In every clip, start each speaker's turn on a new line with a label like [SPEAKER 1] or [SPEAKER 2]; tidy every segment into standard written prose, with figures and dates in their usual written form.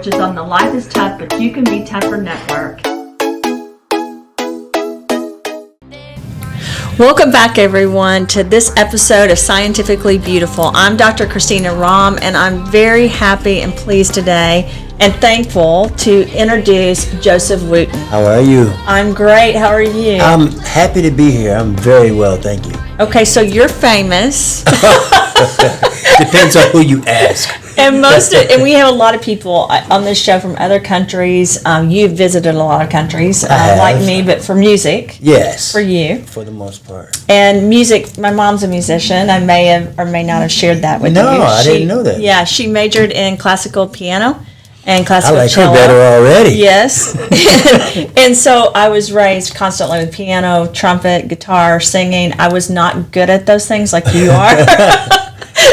[SPEAKER 1] which is on the Life is Tough, but You Can Be Tougher network. Welcome back, everyone, to this episode of Scientifically Beautiful. I'm Dr. Christina Rahm, and I'm very happy and pleased today and thankful to introduce Joseph Wooten.
[SPEAKER 2] How are you?
[SPEAKER 1] I'm great. How are you?
[SPEAKER 2] I'm happy to be here. I'm very well, thank you.
[SPEAKER 1] Okay, so you're famous.
[SPEAKER 2] Depends on who you ask.
[SPEAKER 1] And we have a lot of people on this show from other countries. You've visited a lot of countries, like me, but for music.
[SPEAKER 2] Yes.
[SPEAKER 1] For you.
[SPEAKER 2] For the most part.
[SPEAKER 1] And music, my mom's a musician. I may have or may not have shared that with you.
[SPEAKER 2] No, I didn't know that.
[SPEAKER 1] Yeah, she majored in classical piano and classical
[SPEAKER 2] I like
[SPEAKER 1] cello.
[SPEAKER 2] her better already.
[SPEAKER 1] Yes. And so I was raised constantly with piano, trumpet, guitar, singing. I was not good at those things like you are.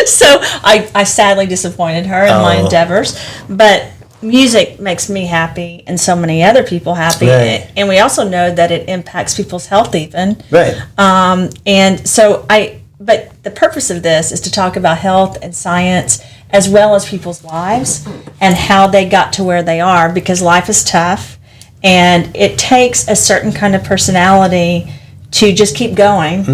[SPEAKER 1] So I sadly disappointed her in my endeavors. But music makes me happy and so many other people happy.
[SPEAKER 2] Right.
[SPEAKER 1] And we also know that it impacts people's health even.
[SPEAKER 2] Right.
[SPEAKER 1] And so but the purpose of this is to talk about health and science as well as people's lives and how they got to where they are, because life is tough and it takes a certain kind of personality to just keep going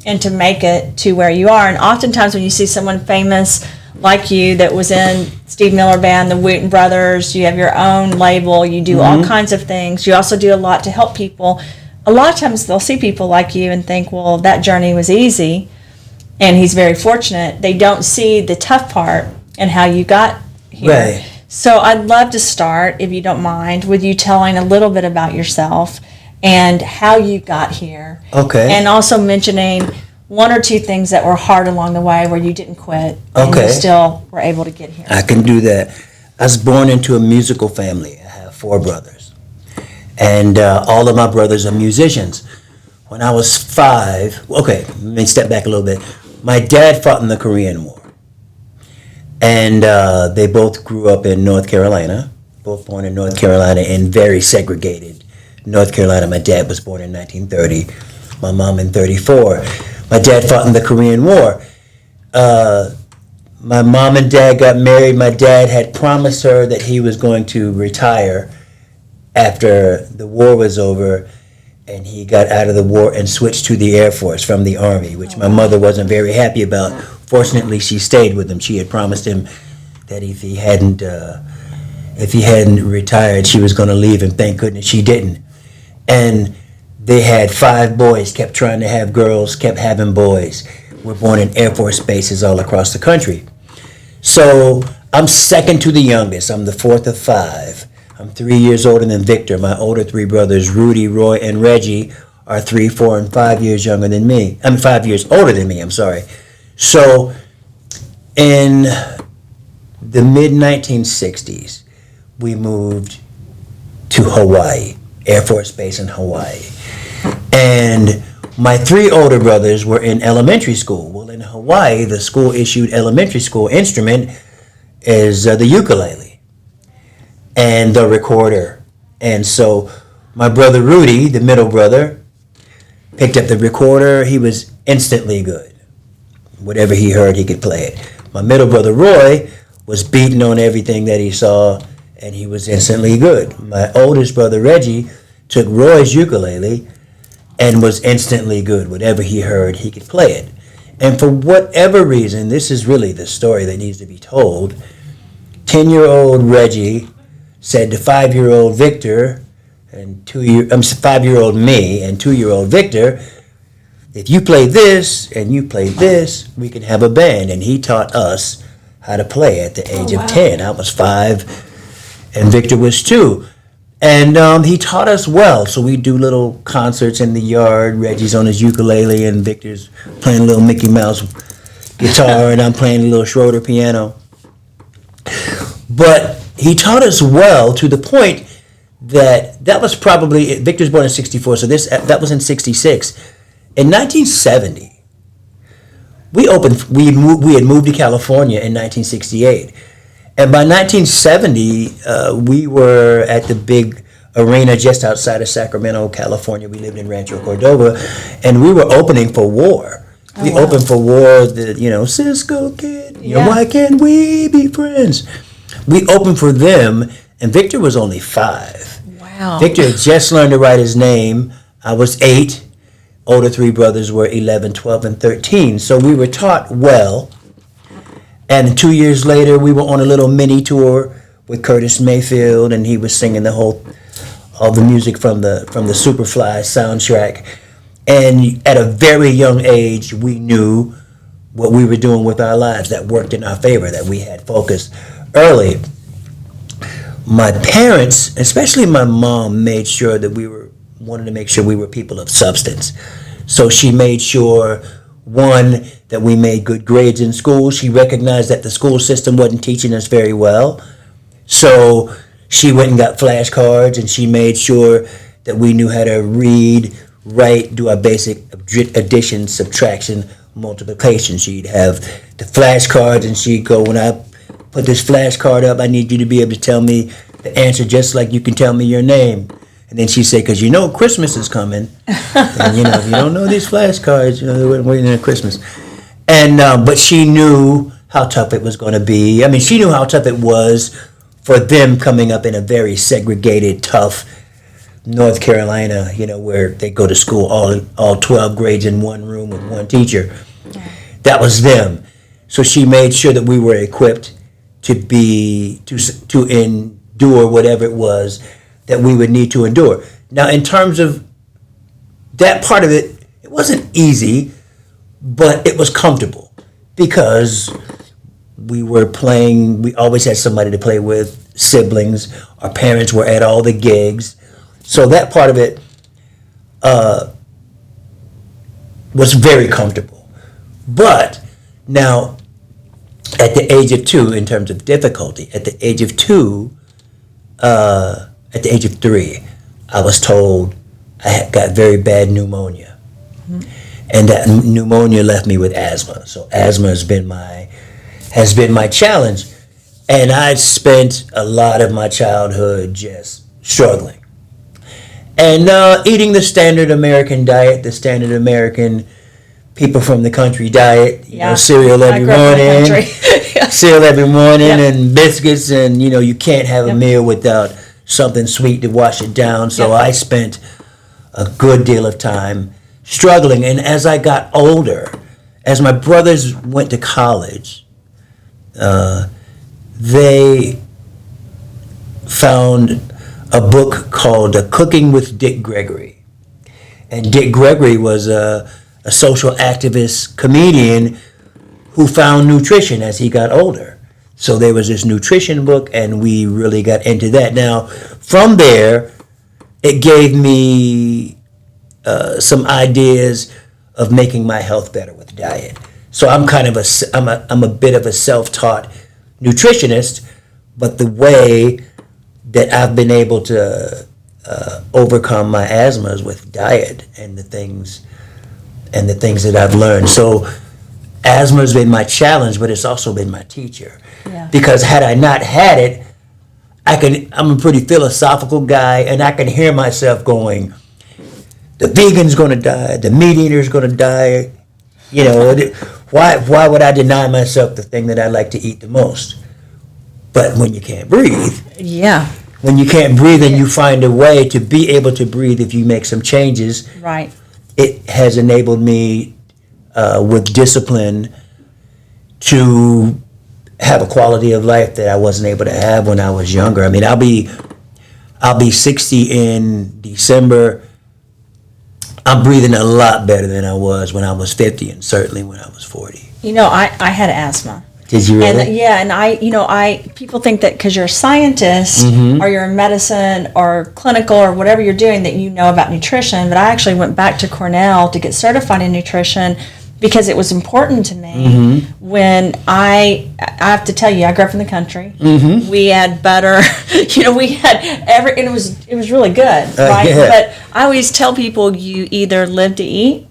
[SPEAKER 1] and to make it to where you are. And oftentimes when you see someone famous like you that was in Steve Miller Band, the Wooten Brothers, you have your own label, you do all kinds of things. You also do a lot to help people. A lot of times they'll see people like you and think, well, that journey was easy and he's very fortunate. They don't see the tough part and how you got here.
[SPEAKER 2] Right.
[SPEAKER 1] So I'd love to start, if you don't mind, with you telling a little bit about yourself and how you got here.
[SPEAKER 2] Okay.
[SPEAKER 1] And also mentioning one or two things that were hard along the way where you didn't quit and you still were able to get here.
[SPEAKER 2] I can do that. I was born into a musical family. I have 4 brothers. And all of my brothers are musicians. When I was 5, okay, let me step back a little bit. My dad fought in the Korean War. And they both grew up in North Carolina, both born in North Carolina in very segregated North Carolina. My dad was born in 1930, my mom in 34. My dad fought in the Korean War. My mom and dad got married. My dad had promised her that he was going to retire after the war was over, and he got out of the war and switched to the Air Force from the Army, which my mother wasn't very happy about. Fortunately, she stayed with him. She had promised him that if he hadn't retired, she was going to leave him. Thank goodness she didn't. And they had 5 boys, kept trying to have girls, kept having boys. Were born in Air Force bases all across the country. So I'm second to the youngest. I'm the 4th of 5. I'm 3 years older than Victor. My older 3 brothers, Rudy, Roy, and Reggie, are 3, 4, and 5 years younger than me. 5 years older than me, I'm sorry. So in the mid-1960s, we moved to Hawaii, Air Force Base in Hawaii. And my 3 older brothers were in elementary school. Well, in Hawaii, the school-issued elementary school instrument is the ukulele and the recorder. And so my brother Rudy, the middle brother, picked up the recorder. He was instantly good. Whatever he heard, he could play it. My middle brother Roy was beating on everything that he saw, and he was instantly good. My oldest brother Reggie took Roy's ukulele and was instantly good. Whatever he heard, he could play it. And for whatever reason, this is really the story that needs to be told, 10-year-old Reggie said to 5-year-old Victor, and 5-year-old me and 2-year-old Victor, if you play this and you play this, we can have a band. And he taught us how to play at the age of 10. I was 5 and Victor was 2. And he taught us well. So we do little concerts in the yard. Reggie's on his ukulele and Victor's playing a little Mickey Mouse guitar and I'm playing a little Schroeder piano. But he taught us well to the point that was probably, Victor's born in 64, so that was in 66. In 1970, we had moved to California in 1968. And by 1970, we were at the big arena just outside of Sacramento, California. We lived in Rancho Cordova, and we were opening for War. We opened for War, Cisco Kid, why can't we be friends? We opened for them and Victor was only 5.
[SPEAKER 1] Wow.
[SPEAKER 2] Victor had just learned to write his name. I was 8. Older 3 brothers were 11, 12, and 13. So we were taught well. And 2 years later, we were on a little mini tour with Curtis Mayfield, and he was singing all the music from the Superfly soundtrack. And at a very young age, we knew what we were doing with our lives. That worked in our favor, that we had focus early. My parents, especially my mom, made sure that wanted to make sure we were people of substance. So she made sure, one, that we made good grades in school. She recognized that the school system wasn't teaching us very well. So she went and got flashcards, and she made sure that we knew how to read, write, do our basic addition, subtraction, multiplication. She'd have the flashcards, and she'd go, when I put this flashcard up, I need you to be able to tell me the answer just like you can tell me your name. And then she'd say, because you know Christmas is coming. And, if you don't know these flashcards, they weren't waiting on Christmas. And, but she knew how tough it was going to be. I mean, she knew how tough it was for them coming up in a very segregated, tough North Carolina, where they go to school all 12 grades in one room with one teacher. Yeah. That was them. So she made sure that we were equipped to endure whatever it was that we would need to endure. Now, in terms of that part of it, it wasn't easy, but it was comfortable because we were playing, we always had somebody to play with, siblings, our parents were at all the gigs. So that part of it was very comfortable. But now, at the age of 2, in terms of difficulty, at the age of 3, I was told I had got very bad pneumonia. Mm-hmm. And that pneumonia left me with asthma. So asthma has been my challenge. And I spent a lot of my childhood just struggling. And eating the standard American diet, the standard American people from the country diet, cereal every morning, cereal every morning, and biscuits, and you can't have a meal without something sweet to wash it down. So I spent a good deal of time struggling. And as I got older, as my brothers went to college, they found a book called Cooking with Dick Gregory. And Dick Gregory was a social activist comedian who found nutrition as he got older. So there was this nutrition book, and we really got into that. Now, from there, it gave me some ideas of making my health better with diet. So I'm a bit of a self-taught nutritionist, but the way that I've been able to overcome my asthma is with diet and the things that I've learned. So asthma has been my challenge, but it's also been my teacher. Yeah. Because had I not had it, I'm a pretty philosophical guy, and I can hear myself going, the vegan's going to die, the meat eater's going to die. Why would I deny myself the thing that I like to eat the most? But when you can't breathe, when you can't breathe and you find a way to be able to breathe if you make some changes,
[SPEAKER 1] right?
[SPEAKER 2] It has enabled me with discipline to have a quality of life that I wasn't able to have when I was younger. I mean, I'll be 60 in December. I'm breathing a lot better than I was when I was 50, and certainly when I was 40.
[SPEAKER 1] I had asthma.
[SPEAKER 2] Did you really?
[SPEAKER 1] And people think that because you're a scientist or you're in medicine or clinical or whatever you're doing that you know about nutrition, but I actually went back to Cornell to get certified in nutrition because it was important to me when I have to tell you, I grew up in the country. We had butter, we had and it was really good, right?
[SPEAKER 2] Yeah.
[SPEAKER 1] But I always tell people you either live to eat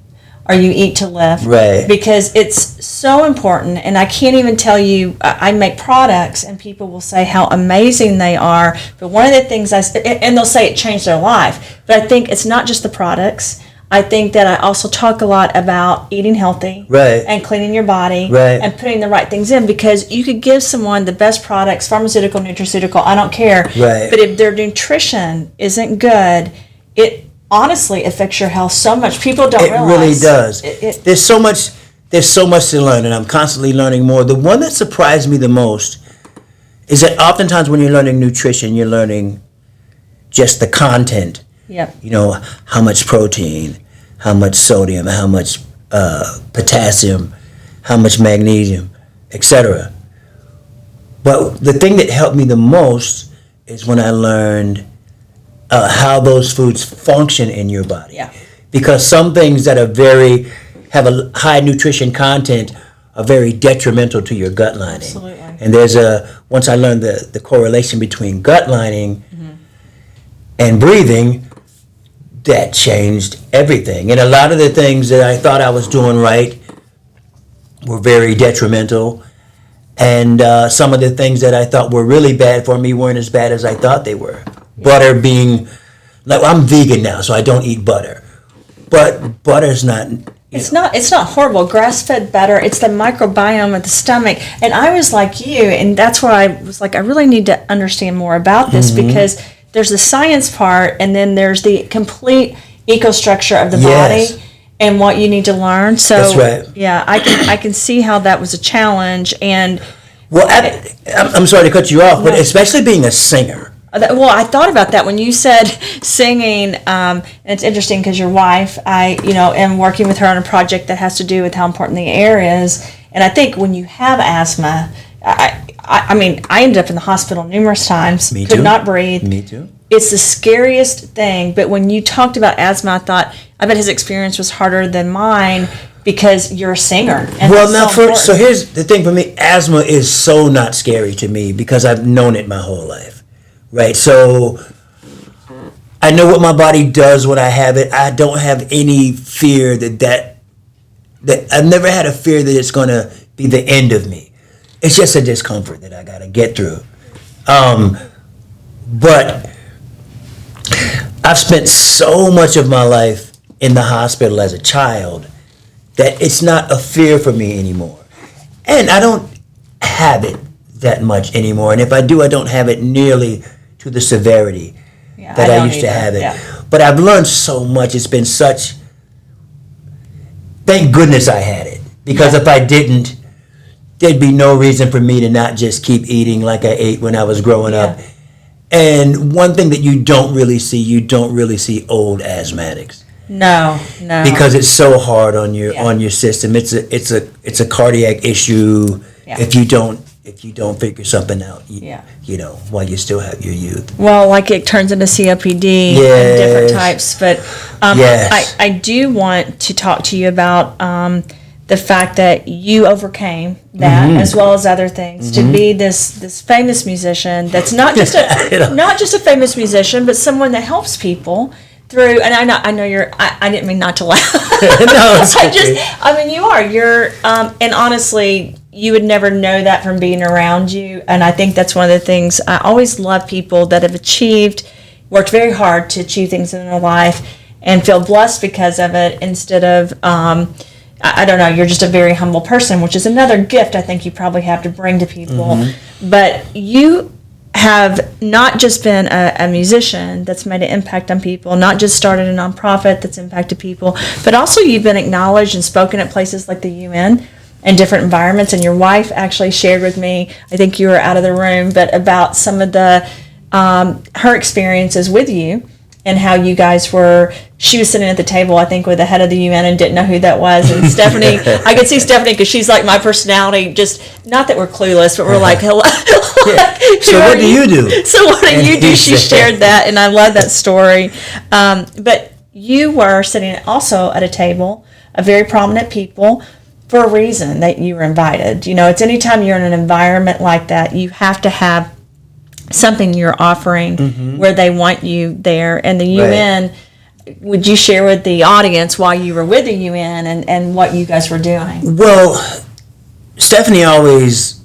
[SPEAKER 1] or you eat to live,
[SPEAKER 2] right?
[SPEAKER 1] Because it's so important. And I can't even tell you, I make products and people will say how amazing they are, but one of the things and they'll say it changed their life, but I think it's not just the products. I think that I also talk a lot about eating healthy,
[SPEAKER 2] Right.
[SPEAKER 1] and cleaning your body,
[SPEAKER 2] Right.
[SPEAKER 1] and putting the right things in, because you could give someone the best products, pharmaceutical, nutraceutical, I don't care.
[SPEAKER 2] Right.
[SPEAKER 1] But if their nutrition isn't good, it honestly affects your health so much. People don't realize.
[SPEAKER 2] It really does.
[SPEAKER 1] It,
[SPEAKER 2] There's so much to learn, and I'm constantly learning more. The one that surprised me the most is that oftentimes when you're learning nutrition, you're learning just the content.
[SPEAKER 1] yep.
[SPEAKER 2] You know, how much protein, how much sodium, how much potassium, how much magnesium, etc. But the thing that helped me the most is when I learned how those foods function in your body.
[SPEAKER 1] Yeah.
[SPEAKER 2] Because some things that have a high nutrition content are very detrimental to your gut lining.
[SPEAKER 1] Absolutely.
[SPEAKER 2] And once I learned the correlation between gut lining and breathing, that changed everything. And a lot of the things that I thought I was doing right were very detrimental. And some of the things that I thought were really bad for me weren't as bad as I thought they were. Butter being, like, I'm vegan now, so I don't eat butter. But butter's not.
[SPEAKER 1] It's not horrible. Grass-fed butter. It's the microbiome of the stomach. And I was like you, and that's where I was like, I really need to understand more about this, because there's the science part, and then there's the complete ecostructure of the
[SPEAKER 2] Yes.
[SPEAKER 1] body and what you need to learn. So
[SPEAKER 2] That's right.
[SPEAKER 1] yeah, I can see how that was a challenge. And
[SPEAKER 2] Well, I'm sorry to cut you off, but
[SPEAKER 1] No.
[SPEAKER 2] especially being a singer.
[SPEAKER 1] well, I thought about that when you said singing, and it's interesting because your wife, I am working with her on a project that has to do with how important the air is. And I think when you have asthma, I mean, I ended up in the hospital numerous times.
[SPEAKER 2] Me
[SPEAKER 1] Could
[SPEAKER 2] too.
[SPEAKER 1] not breathe.
[SPEAKER 2] Me too.
[SPEAKER 1] It's the scariest thing. But when you talked about asthma, I thought, I bet his experience was harder than mine, because you're a singer. And
[SPEAKER 2] Well,
[SPEAKER 1] that's
[SPEAKER 2] now,
[SPEAKER 1] so
[SPEAKER 2] so
[SPEAKER 1] important.
[SPEAKER 2] here's the thing for me. Asthma is so not scary to me because I've known it my whole life, right? So I know what my body does when I have it. I don't have any fear that I've never had a fear that it's going to be the end of me. It's just a discomfort that I got to get through. But I've spent so much of my life in the hospital as a child that it's not a fear for me anymore. And I don't have it that much anymore. And if I do, I don't have it nearly to the severity
[SPEAKER 1] Yeah,
[SPEAKER 2] that I
[SPEAKER 1] don't
[SPEAKER 2] used to
[SPEAKER 1] either.
[SPEAKER 2] have it.
[SPEAKER 1] Yeah.
[SPEAKER 2] But I've learned so much. It's been such, thank goodness I had it. Because if I didn't, there'd be no reason for me to not just keep eating like I ate when I was growing up. And one thing that you don't really see old asthmatics.
[SPEAKER 1] No.
[SPEAKER 2] Because it's so hard on your
[SPEAKER 1] Yeah.
[SPEAKER 2] on your system. It's a cardiac issue
[SPEAKER 1] Yeah.
[SPEAKER 2] if you don't figure something out.
[SPEAKER 1] Yeah.
[SPEAKER 2] While you still have your youth.
[SPEAKER 1] Well, like it turns into COPD and
[SPEAKER 2] Yes.
[SPEAKER 1] different types. But
[SPEAKER 2] Yes.
[SPEAKER 1] I do want to talk to you about the fact that you overcame that, as well as other things, to be this famous musician. That's not just a famous musician, but someone that helps people through. And I know you're. I didn't mean not to laugh.
[SPEAKER 2] No, it's okay.
[SPEAKER 1] I mean, you are. You're. And honestly, you would never know that from being around you. And I think that's one of the things I always love, people that have worked very hard to achieve things in their life and feel blessed because of it, instead of, I don't know, you're just a very humble person, which is another gift I think you probably have to bring to people. But you have not just been a musician that's made an impact on people, not just started a nonprofit that's impacted people, but also you've been acknowledged and spoken at places like the UN and different environments. And your wife actually shared with me, I think you were out of the room, but about some of the her experiences with you and how you guys were. She was sitting at the table, I think, with the head of the UN and didn't know who that was. And Stephanie, I could see Stephanie because she's like my personality. Just not that we're clueless, but we're like, hello.
[SPEAKER 2] So what do you do?
[SPEAKER 1] So what do
[SPEAKER 2] And
[SPEAKER 1] you do?
[SPEAKER 2] he
[SPEAKER 1] She
[SPEAKER 2] said-
[SPEAKER 1] shared that, and I love that story. But you were sitting also at a table of very prominent people for a reason that you were invited. It's anytime you're in an environment like that, you have to have something you're offering where they want you there. And the UN, would you share with the audience why you were with the UN and what you guys were doing?
[SPEAKER 2] Well, Stephanie always,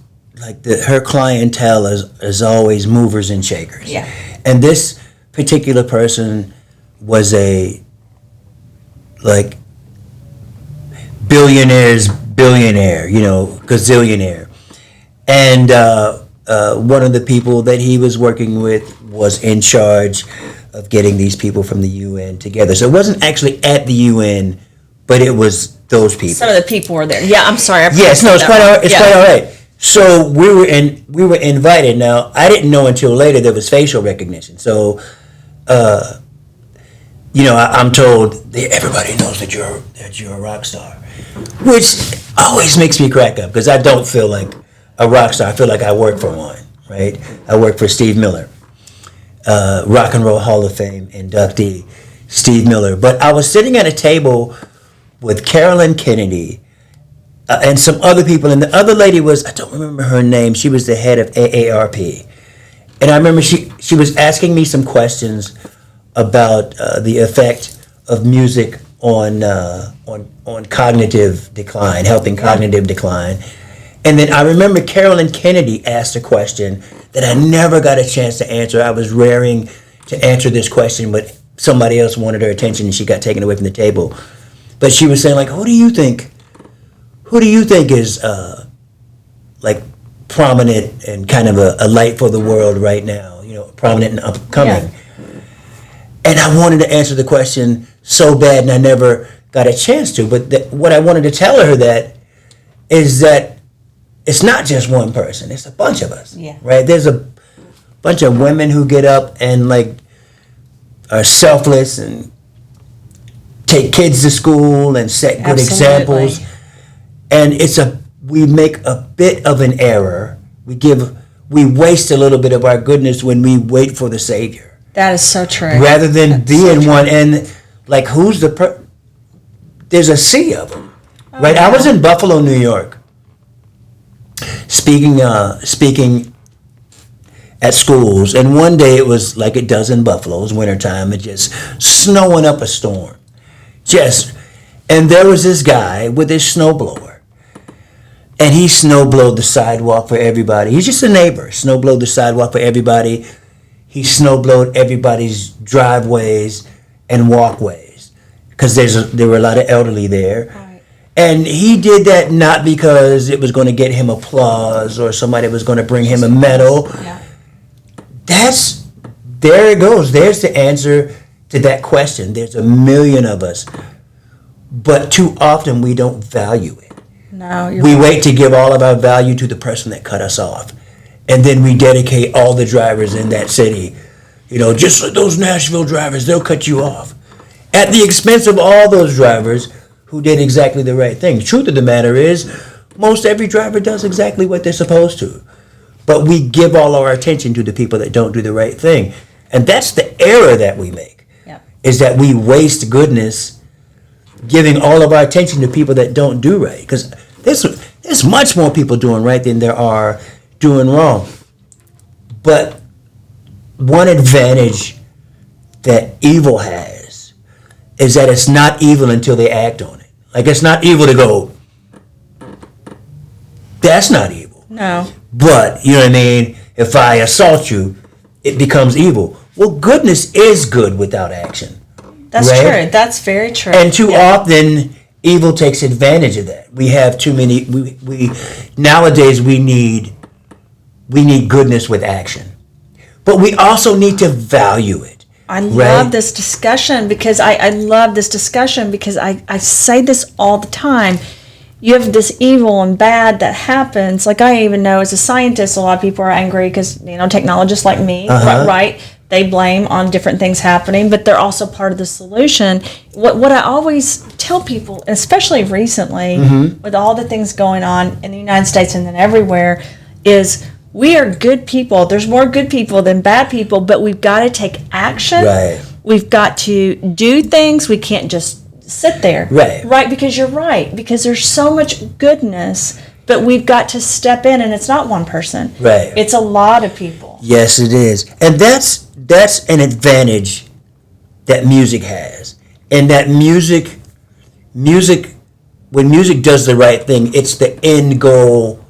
[SPEAKER 2] her clientele is always movers and shakers.
[SPEAKER 1] Yeah.
[SPEAKER 2] And this particular person was a like billionaire's billionaire, gazillionaire. And one of the people that he was working with was in charge of getting these people from the UN together. So it wasn't actually at the UN, but it was those people.
[SPEAKER 1] Some of the people were there. Yeah, I'm sorry.
[SPEAKER 2] Yes, no, it's quite all right. So we were invited. Now I didn't know until later there was facial recognition. So, I'm told that everybody knows that you're a rock star, which always makes me crack up because I don't feel like a rock star. I feel like I work for one. Right? I work for Steve Miller, Rock and Roll Hall of Fame inductee, Steve Miller. But I was sitting at a table with Carolyn Kennedy and some other people, and the other lady was, I don't remember her name, she was the head of AARP. And I remember she was asking me some questions about the effect of music on cognitive decline, helping cognitive decline. And then I remember Carolyn Kennedy asked a question that I never got a chance to answer. I was raring to answer this question, but somebody else wanted her attention and she got taken away from the table. But she was saying, like, who do you think is like prominent and kind of a light for the world right now, prominent and upcoming? Yeah. And I wanted to answer the question so bad and I never got a chance to. But what I wanted to tell her is that it's not just one person, it's a bunch of us, right? There's a bunch of women who get up and like are selfless and take kids to school and set good examples. And we make a bit of an error. We waste a little bit of our goodness when we wait for the Savior.
[SPEAKER 1] That is so true.
[SPEAKER 2] Rather than being one, and like who's there's a sea of them, right? I was in Buffalo, New York, speaking at schools, and one day it was like it does in Buffalo. It was wintertime, it just snowing up a storm. And there was this guy with his snowblower, and he snowblowed the sidewalk for everybody. He's just a neighbor, snowblowed the sidewalk for everybody. He snowblowed everybody's driveways and walkways because there were a lot of elderly there. Right. And he did that not because it was going to get him applause or somebody was going to bring him a medal. Yeah. There it goes. There's the answer to that question. There's a million of us. But too often we don't value it.
[SPEAKER 1] No,
[SPEAKER 2] we wait to give all of our value to the person that cut us off. And then we dedicate all the drivers in that city. Just like those Nashville drivers, they'll cut you off. At the expense of all those drivers who did exactly the right thing. Truth of the matter is, most every driver does exactly what they're supposed to. But we give all our attention to the people that don't do the right thing. And that's the error that we make. Yep. Is that we waste goodness giving all of our attention to people that don't do right. Because there's much more people doing right than there are doing wrong. But one advantage that evil has is that it's not evil until they act on it. Like, it's not evil to go, that's not evil.
[SPEAKER 1] No.
[SPEAKER 2] But, you know what I mean? If I assault you, it becomes evil. Well, goodness is good without action.
[SPEAKER 1] That's true. That's very true.
[SPEAKER 2] And too often, evil takes advantage of that. We have too many, nowadays we need goodness with action. But we also need to value it.
[SPEAKER 1] I love this discussion because I love this discussion because I say this all the time. You have this evil and bad that happens. Like, I even know as a scientist, a lot of people are angry because, technologists like me, right? They blame on different things happening, but they're also part of the solution. What I always tell people, especially recently, with all the things going on in the United States and then everywhere, is we are good people. There's more good people than bad people, but we've got to take action.
[SPEAKER 2] Right.
[SPEAKER 1] We've got to do things. We can't just sit there. Right, because you're right. Because there's so much goodness, but we've got to step in, and it's not one person.
[SPEAKER 2] Right.
[SPEAKER 1] It's a lot of people.
[SPEAKER 2] Yes, it is. And that's an advantage that music has. And that music, when music does the right thing, it's the end goal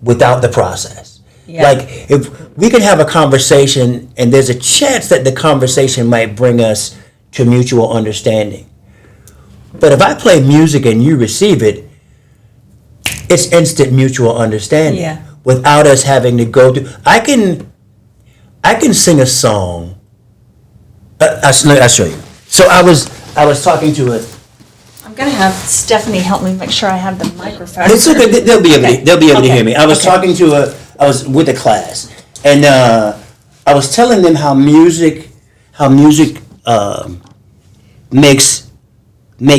[SPEAKER 2] without the process. Yeah. Like, if we can have a conversation and there's a chance that the conversation might bring us to mutual understanding. But if I play music and you receive it, it's instant mutual understanding.
[SPEAKER 1] Yeah.
[SPEAKER 2] Without us having to go through. I can sing a song. I'll show you. So I was talking to a.
[SPEAKER 1] I'm gonna have Stephanie help me make sure I have the microphone.
[SPEAKER 2] It's okay. They'll be able to hear me. I was
[SPEAKER 1] Okay.
[SPEAKER 2] talking to I was with a class, and I was telling them how music makes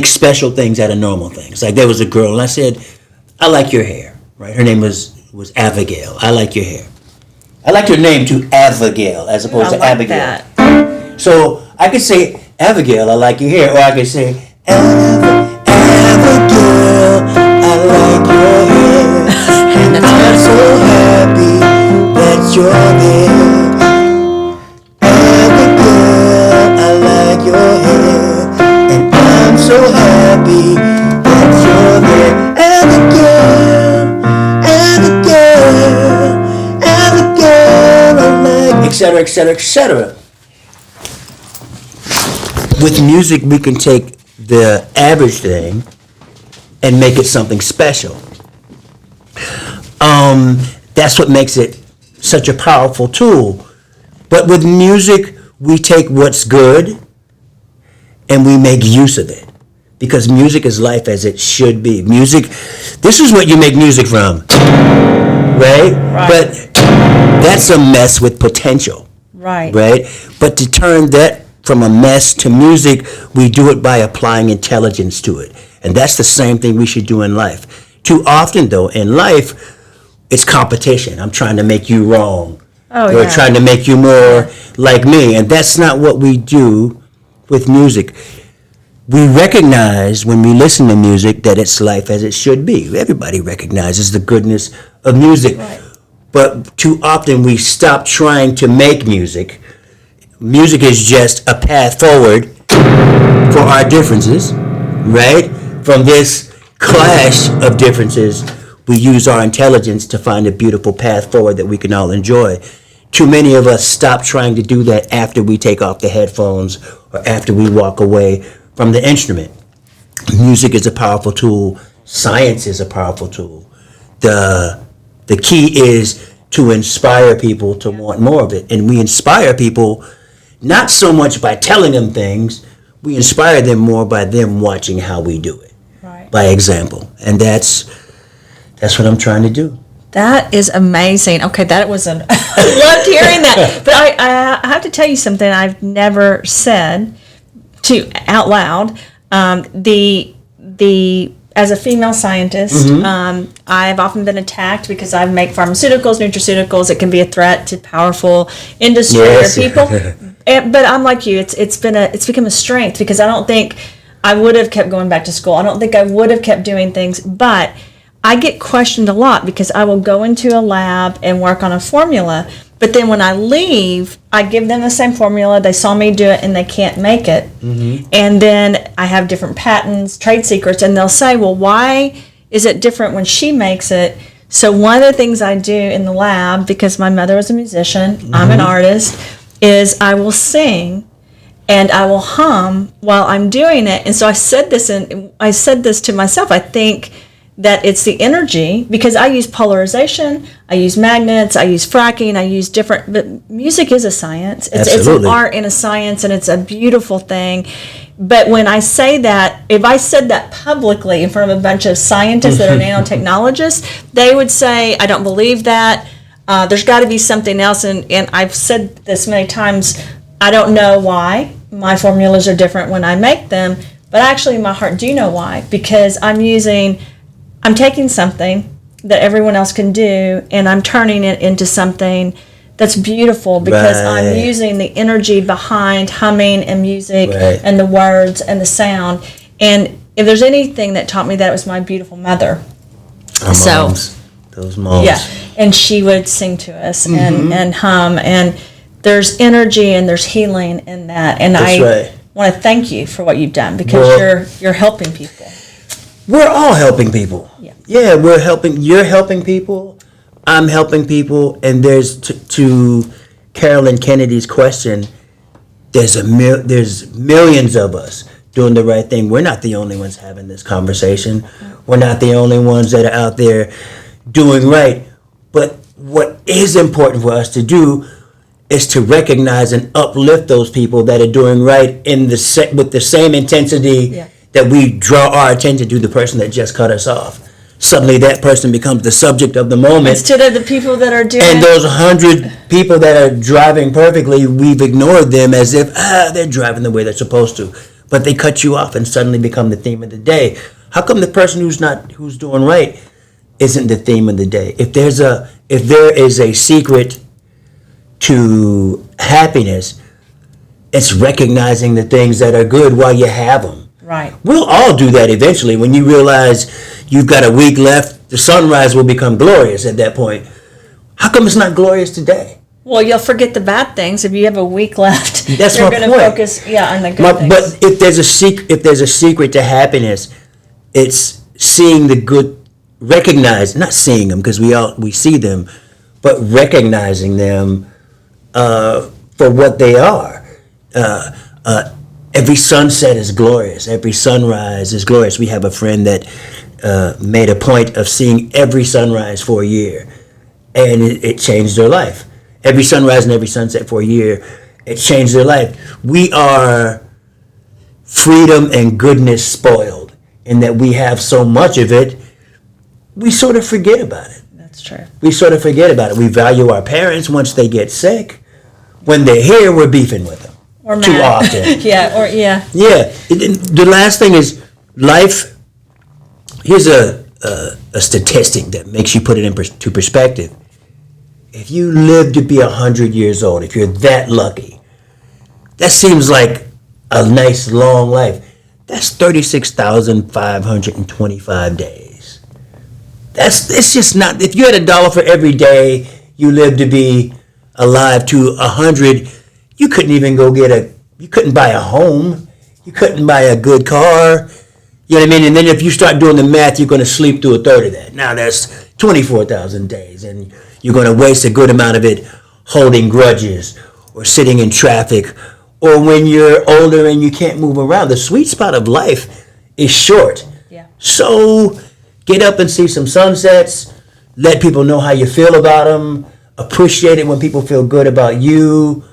[SPEAKER 2] special things out of normal things. Like there was a girl, and I said, "I like your hair." Right? Her name was Abigail. I like your hair. I like your name too, Abigail, as opposed to
[SPEAKER 1] I like
[SPEAKER 2] Abigail.
[SPEAKER 1] that.
[SPEAKER 2] So I could say, Abigail, I like your hair, or I could say, Abigail, I like your hair, and I'm so happy that you're there. Abigail, I like your hair, and I'm so happy that you're there. Abigail, I like, etc., etc., etc. With music, we can take the average thing and make it something special. That's what makes it such a powerful tool. But with music, we take what's good and we make use of it. Because music is life as it should be. Music, this is what you make music from, right? But that's a mess with potential.
[SPEAKER 1] Right.
[SPEAKER 2] But to turn that from a mess to music, we do it by applying intelligence to it. And that's the same thing we should do in life. Too often, though, in life, it's competition. I'm trying to make you wrong. Or trying to make you more like me. And that's not what we do with music. We recognize when we listen to music that it's life as it should be. Everybody recognizes the goodness of music.
[SPEAKER 1] Right.
[SPEAKER 2] But too often we stop trying to make music. Music is just a path forward for our differences, right? From this clash of differences, we use our intelligence to find a beautiful path forward that we can all enjoy. Too many of us stop trying to do that after we take off the headphones or after we walk away from the instrument. Music is a powerful tool. Science is a powerful tool. The key is to inspire people to want more of it. And we inspire people not so much by telling them things, we inspire them more by them watching how we do it.
[SPEAKER 1] Right.
[SPEAKER 2] By example. And that's what I'm trying to do.
[SPEAKER 1] That is amazing. Okay, that was I loved hearing that. But I have to tell you something I've never said out loud. As a female scientist, I've often been attacked because I make pharmaceuticals, nutraceuticals. It can be a threat to powerful industry or people. But I'm like you. It's become a strength because I don't think I would have kept going back to school. I don't think I would have kept doing things. But I get questioned a lot because I will go into a lab and work on a formula. But then when I leave, I give them the same formula. They saw me do it and they can't make it. Mm-hmm. And then I have different patents, trade secrets, and they'll say, well, why is it different when she makes it? So one of the things I do in the lab, because my mother was a musician, I'm an artist, is I will sing and I will hum while I'm doing it. And so I said this to myself. I think that it's the energy, because I use polarization, I use magnets, I use fracking, I use different, but music is a science. It's an art and a science, and it's a beautiful thing. But when I say that, if I said that publicly in front of a bunch of scientists that are nanotechnologists, they would say, I don't believe that. There's got to be something else. And I've said this many times, I don't know why my formulas are different when I make them, but actually in my heart do know why, because I'm taking something that everyone else can do, and I'm turning it into something that's beautiful because I'm using the energy behind humming and music and the words and the sound. And if there's anything that taught me that, it was my beautiful mother.
[SPEAKER 2] Those moms.
[SPEAKER 1] Yeah, and she would sing to us and hum, and there's energy and there's healing in that. And I want to thank you for what you've done, because you're helping people.
[SPEAKER 2] We're all helping people. Yeah, we're helping. You're helping people. I'm helping people. And there's to Carolyn Kennedy's question. There's millions of us doing the right thing. We're not the only ones having this conversation. We're not the only ones that are out there doing right. But what is important for us to do is to recognize and uplift those people that are doing right with the same intensity that we draw our attention to the person that just cut us off. Suddenly that person becomes the subject of the moment.
[SPEAKER 1] Instead of the people that are doing
[SPEAKER 2] And those 100 people that are driving perfectly, we've ignored them as if, they're driving the way they're supposed to. But they cut you off and suddenly become the theme of the day. How come the person who's doing right isn't the theme of the day? If there is a secret to happiness, it's recognizing the things that are good while you have them.
[SPEAKER 1] Right.
[SPEAKER 2] We'll all do that eventually. When you realize you've got a week left, the sunrise will become glorious at that point. How come it's not glorious today?
[SPEAKER 1] Well, you'll forget the bad things if you have a week left.
[SPEAKER 2] That's
[SPEAKER 1] You're
[SPEAKER 2] my
[SPEAKER 1] going
[SPEAKER 2] point.
[SPEAKER 1] to focus, on the good things.
[SPEAKER 2] But if there's a secret to happiness, it's seeing the good, not seeing them because we see them, but recognizing them for what they are. Every sunset is glorious. Every sunrise is glorious. We have a friend that made a point of seeing every sunrise for a year, and it changed their life. Every sunrise and every sunset for a year, it changed their life. We are freedom and goodness spoiled in that we have so much of it, we sort of forget about it.
[SPEAKER 1] That's true.
[SPEAKER 2] We sort of forget about it. We value our parents once they get sick. When they're here, we're beefing with them.
[SPEAKER 1] Or
[SPEAKER 2] too
[SPEAKER 1] mad.
[SPEAKER 2] often.
[SPEAKER 1] Yeah.
[SPEAKER 2] Yeah. The last thing is life. Here's a statistic that makes you put it into perspective. If you live to be 100 years old, if you're that lucky, that seems like a nice long life. That's 36,525 days. It's just not. If you had $1 for every day you lived to be alive to 100. You couldn't even you couldn't buy a home. You couldn't buy a good car. You know what I mean? And then if you start doing the math, you're going to sleep through a third of that. Now that's 24,000 days, and you're going to waste a good amount of it holding grudges or sitting in traffic or when you're older and you can't move around. The sweet spot of life is short.
[SPEAKER 1] Yeah.
[SPEAKER 2] So get up and see some sunsets. Let people know how you feel about them. Appreciate it when people feel good about you.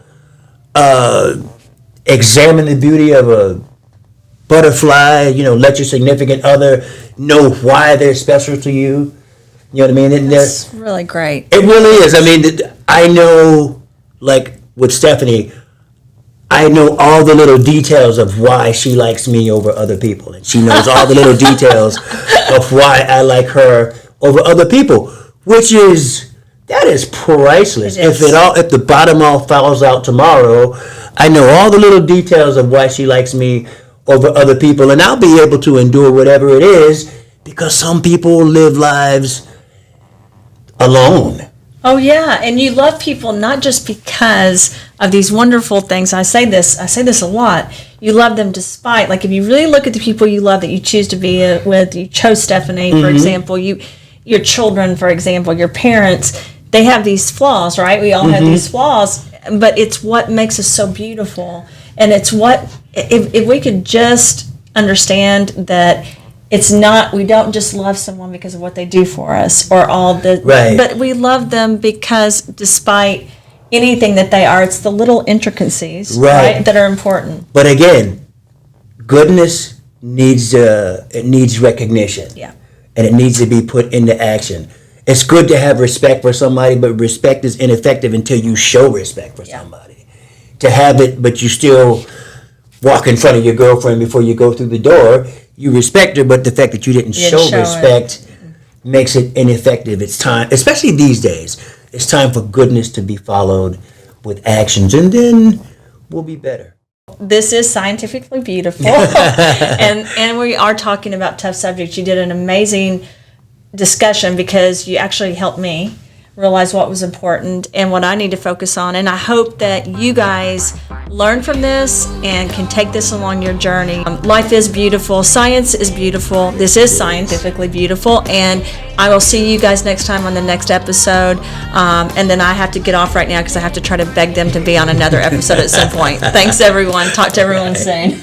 [SPEAKER 2] Examine the beauty of a butterfly. Let your significant other know why they're special to you. You know what I mean?
[SPEAKER 1] That's really great.
[SPEAKER 2] It really is. I mean, I know, like with Stephanie, I know all the little details of why she likes me over other people, and she knows all the little details of why I like her over other people, that is priceless. If the bottom all falls out tomorrow, I know all the little details of why she likes me over other people, and I'll be able to endure whatever it is because some people live lives alone.
[SPEAKER 1] Oh yeah, and you love people not just because of these wonderful things. I say this a lot. You love them despite, like if you really look at the people you love that you choose to be with, you chose Stephanie, for example, your children, for example, your parents, they have these flaws, right? We all have these flaws, but it's what makes us so beautiful. And it's if we could just understand that it's not, we don't just love someone because of what they do for us or all the,
[SPEAKER 2] right.
[SPEAKER 1] But we love them because despite anything that they are, it's the little intricacies, right, that are important.
[SPEAKER 2] But again, goodness needs recognition.
[SPEAKER 1] Yeah.
[SPEAKER 2] And it needs to be put into action. It's good to have respect for somebody, but respect is ineffective until you show respect for somebody. To have it, but you still walk in front of your girlfriend before you go through the door, you respect her, but the fact that you didn't show respect makes it ineffective. It's time, especially these days, it's time for goodness to be followed with actions, and then we'll be better.
[SPEAKER 1] This is scientifically beautiful, and we are talking about tough subjects. You did an amazing discussion because you actually helped me realize what was important and what I need to focus on. And I hope that you guys learn from this and can take this along your journey. Life is beautiful. Science is beautiful. This is scientifically beautiful. And I will see you guys next time on the next episode. And then I have to get off right now because I have to try to beg them to be on another episode at some point. Thanks, everyone. Talk to everyone soon.